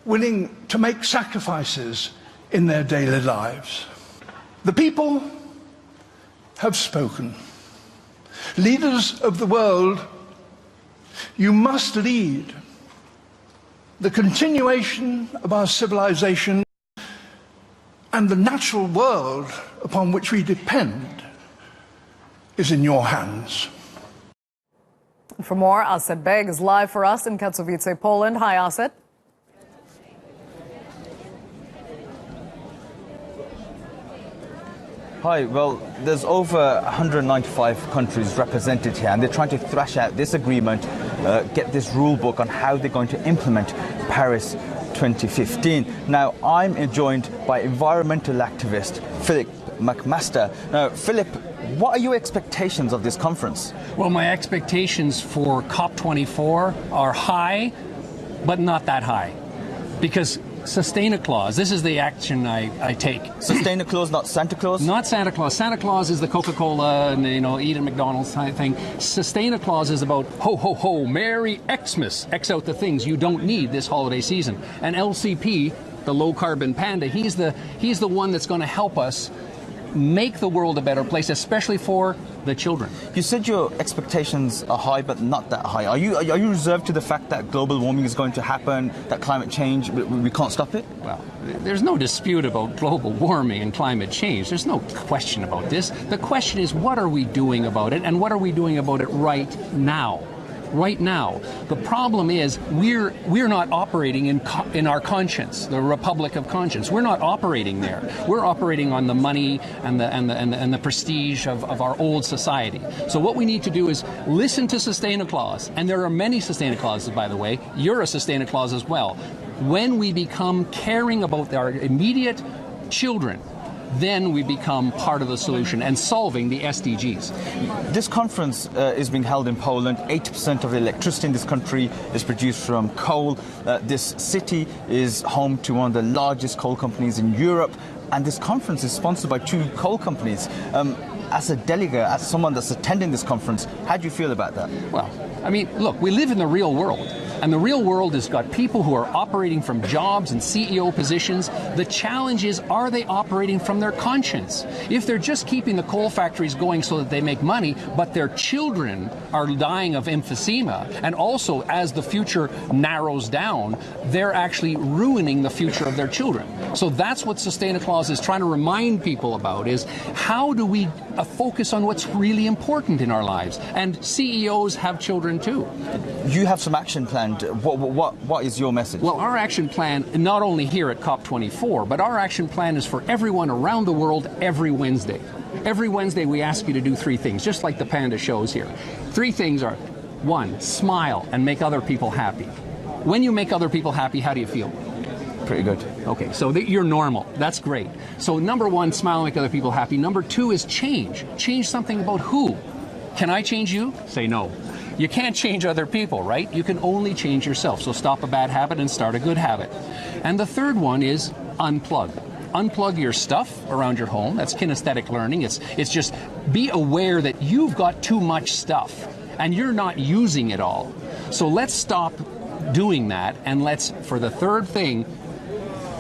willing to make sacrifices in their daily lives. The people have spoken. Leaders of the world, you must lead. The continuation of our civilization and the natural world upon which we depend is in your hands. For more, Aset Beg is live for us in Katowice, Poland. Hi, Aset. Hi, well, there's over 195 countries represented here, and they're trying to thrash out this agreement, get this rule book on how they're going to implement Paris 2015. Now, I'm joined by environmental activist Philip McMaster. Now, Philip, what are your expectations of this conference? Well, my expectations for COP24 are high, but not that high, because SustainaClaus, this is the action I take. SustainaClaus, not Santa Claus? Not Santa Claus. Santa Claus is the Coca-Cola and, eat at McDonald's type thing. SustainaClaus is about ho, ho, ho, Merry Xmas. X out the things you don't need this holiday season. And LCP, the low-carbon panda, he's the one that's going to help us make the world a better place, especially for the children. You said your expectations are high, but not that high. Are you reserved to the fact that global warming is going to happen, that climate change, we can't stop it? Well, there's no dispute about global warming and climate change. There's no question about this. The question is, what are we doing about it, and what are we doing about it right now? Right now, the problem is we're not operating in our conscience, the Republic of Conscience. We're not operating there. We're operating on the money and the prestige of our old society. So what we need to do is listen to SustainaClaus, and there are many SustainaClauses, by the way. You're a SustainaClaus as well. When we become caring about our immediate children, then we become part of the solution and solving the SDGs. This conference is being held in Poland. 80% of the electricity in this country is produced from coal. This city is home to one of the largest coal companies in Europe, and this conference is sponsored by 2 coal companies. As a delegate, as someone that's attending this conference, how do you feel about that? Well, I mean, look, we live in the real world. And the real world has got people who are operating from jobs and CEO positions. The challenge is, are they operating from their conscience? If they're just keeping the coal factories going so that they make money, but their children are dying of emphysema, and also as the future narrows down, they're actually ruining the future of their children. So that's what SustainaClaus is trying to remind people about, is how do we focus on what's really important in our lives? And CEOs have children too. You have some action plans. What is your message? Well, our action plan, not only here at COP24, but our action plan is for everyone around the world every Wednesday. Every Wednesday we ask you to do 3 things, just like the panda shows here. 3 things are, 1, smile and make other people happy. When you make other people happy, how do you feel? Pretty good. Okay, so you're normal. That's great. So number 1, smile and make other people happy. Number 2 is change. Change something about who. Can I change you? Say no. You can't change other people, right? You can only change yourself. So stop a bad habit and start a good habit. And the third one is unplug. Unplug your stuff around your home. That's kinesthetic learning. It's just be aware that you've got too much stuff and you're not using it all. So let's stop doing that, and let's, for the third thing,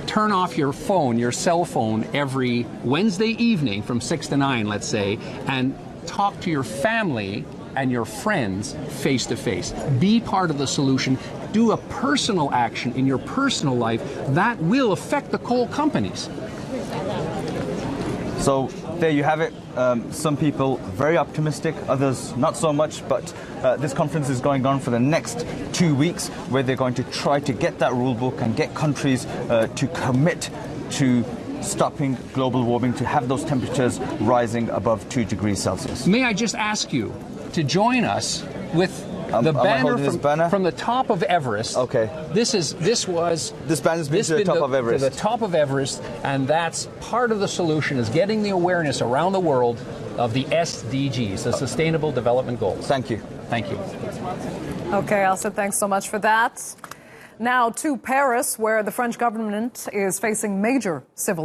turn off your phone, your cell phone, every Wednesday evening from 6 to 9, let's say, and talk to your family and your friends face to face. Be part of the solution. Do a personal action in your personal life that will affect the coal companies. So there you have it. Some people very optimistic, others not so much, but this conference is going on for the next 2 weeks, where they're going to try to get that rule book and get countries to commit to stopping global warming, to have those temperatures rising above 2 degrees Celsius. May I just ask you to join us with the banner from the top of Everest. Okay. This banner's been to the top of Everest. To the top of Everest, and that's part of the solution, is getting the awareness around the world of the SDGs, the Sustainable Development Goals. Thank you. Thank you. Okay, Elsa, thanks so much for that. Now to Paris, where the French government is facing major civil